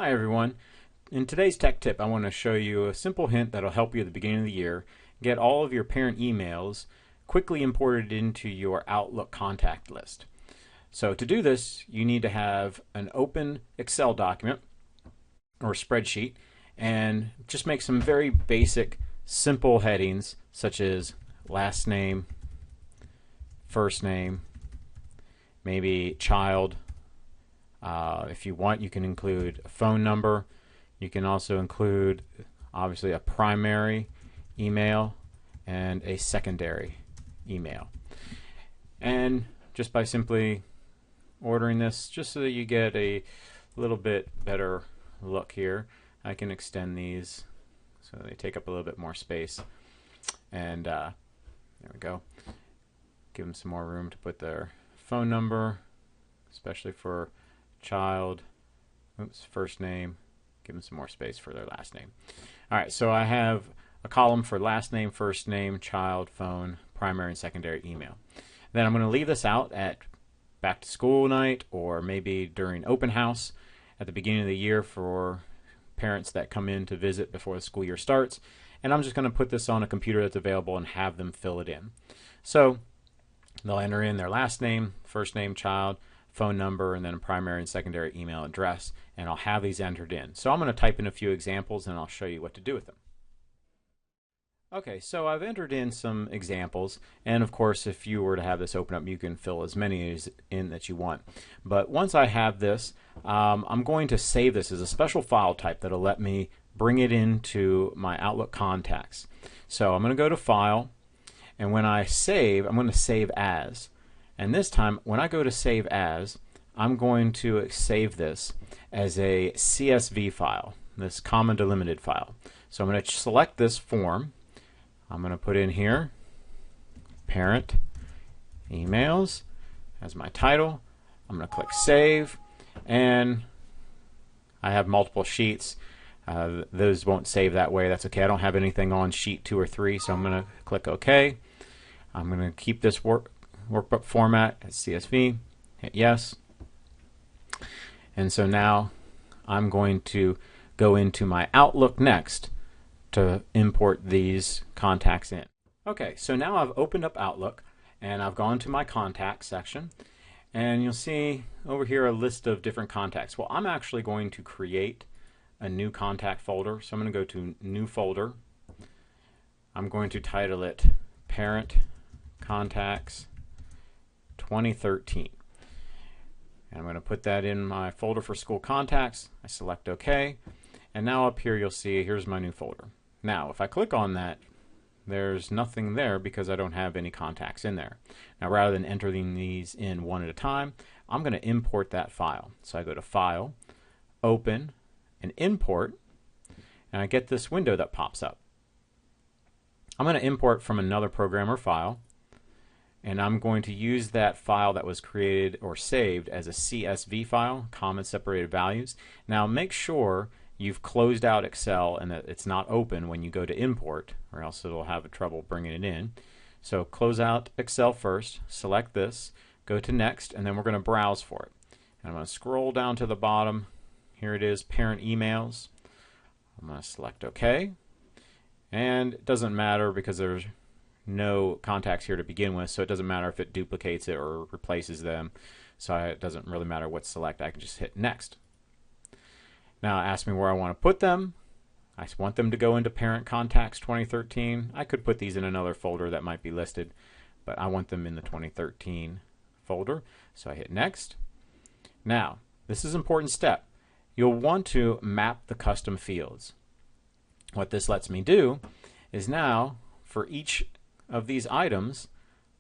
Hi everyone. In today's tech tip, I want to show you a simple hint that'll help you at the beginning of the year get all of your parent emails quickly imported into your Outlook contact list. So to do this, you need to have an open Excel document or spreadsheet and just make some very basic, simple headings such as last name, first name, maybe child. If you want, you can include a phone number. You can also include, obviously, a primary email and a secondary email. And just by simply ordering this, just so that you get a little bit better look here, I can extend these so they take up a little bit more space. And there we go. Give them some more room to put their phone number, especially for child, first name, give them some more space for their last name. Alright, so I have a column for last name, first name, child, phone, primary and secondary email. Then I'm going to leave this out at back to school night or maybe during open house at the beginning of the year for parents that come in to visit before the school year starts. And I'm just going to put this on a computer that's available and have them fill it in. So they'll enter in their last name, first name, child, phone number, and then a primary and secondary email address, and I'll have these entered in. So I'm going to type in a few examples and I'll show you what to do with them. Okay, so I've entered in some examples, and of course if you were to have this open up, you can fill as many in that you want. But once I have this, I'm going to save this as a special file type that'll let me bring it into my Outlook contacts. So I'm going to go to File, and when I save, I'm going to save as. And this time, when I go to Save As, I'm going to save this as a CSV file, this comma delimited file. So I'm going to select this form. I'm going to put in here parent emails as my title. I'm going to click Save, and I have multiple sheets. Those won't save that way. That's okay. I don't have anything on sheet 2 or 3, so I'm going to click OK. I'm going to keep this workbook format as CSV, hit yes. And so now I'm going to go into my Outlook next to import these contacts in. Okay, so now I've opened up Outlook and I've gone to my contacts section, and you'll see over here a list of different contacts. Well, I'm actually going to create a new contact folder, so I'm going to go to New Folder. I'm going to title it Parent Contacts 2013. And I'm going to put that in my folder for school contacts. I select OK, and now up here you'll see here's my new folder. Now if I click on that, there's nothing there because I don't have any contacts in there. Now rather than entering these in one at a time, I'm going to import that file. So I go to File, Open, and Import, and I get this window that pops up. I'm going to import from another program or file, and I'm going to use that file that was created or saved as a CSV file, comma separated values. Now make sure you've closed out Excel and that it's not open when you go to import, or else it'll have trouble bringing it in. So close out Excel first, select this, go to Next, and then we're going to browse for it. And I'm going to scroll down to the bottom. Here it is, Parent Emails. I'm going to select OK. And it doesn't matter because there's no contacts here to begin with, so it doesn't matter if it duplicates it or replaces them. So it doesn't really matter what select. I can just hit Next. Now ask me where I want to put them. I want them to go into Parent Contacts 2013. I could put these in another folder that might be listed, but I want them in the 2013 folder. So I hit Next. Now, this is an important step. You'll want to map the custom fields. What this lets me do is now, for each of these items,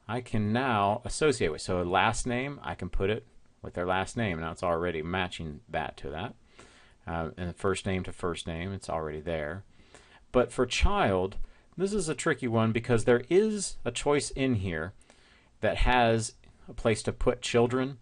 I can now associate with. So last name, I can put it with their last name. Now it's already matching that to that. And first name to first name, it's already there. But for child, this is a tricky one because there is a choice in here that has a place to put children,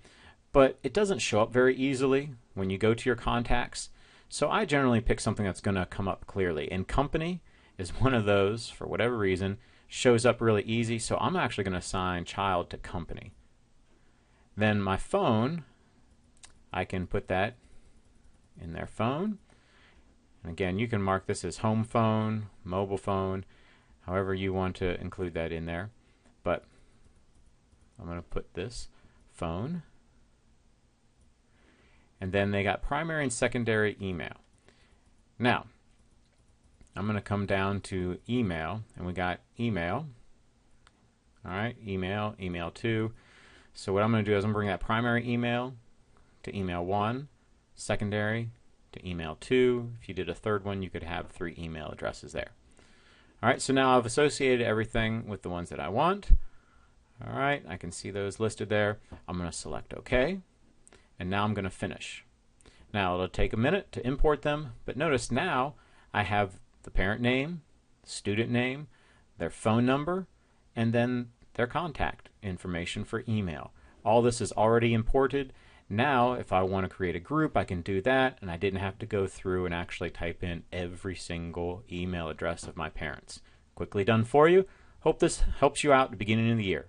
but it doesn't show up very easily when you go to your contacts. So I generally pick something that's going to come up clearly. And company is one of those, for whatever reason, shows up really easy. So I'm actually going to assign child to company. Then my phone, I can put that in their phone. And again, you can mark this as home phone, mobile phone, however you want to include that in there. But I'm going to put this phone. And then they got primary and secondary email. Now, I'm going to come down to email, and we got email. All right, email, email 2. So what I'm going to do is I'm going to bring that primary email to email 1, secondary to email 2. If you did a third one, you could have 3 email addresses there. All right, so now I've associated everything with the ones that I want. All right, I can see those listed there. I'm going to select OK, and now I'm going to finish. Now it'll take a minute to import them, but notice now I have the parent name, student name, their phone number, and then their contact information for email. All this is already imported. Now, if I want to create a group, I can do that, and I didn't have to go through and actually type in every single email address of my parents. Quickly done for you. Hope this helps you out at the beginning of the year.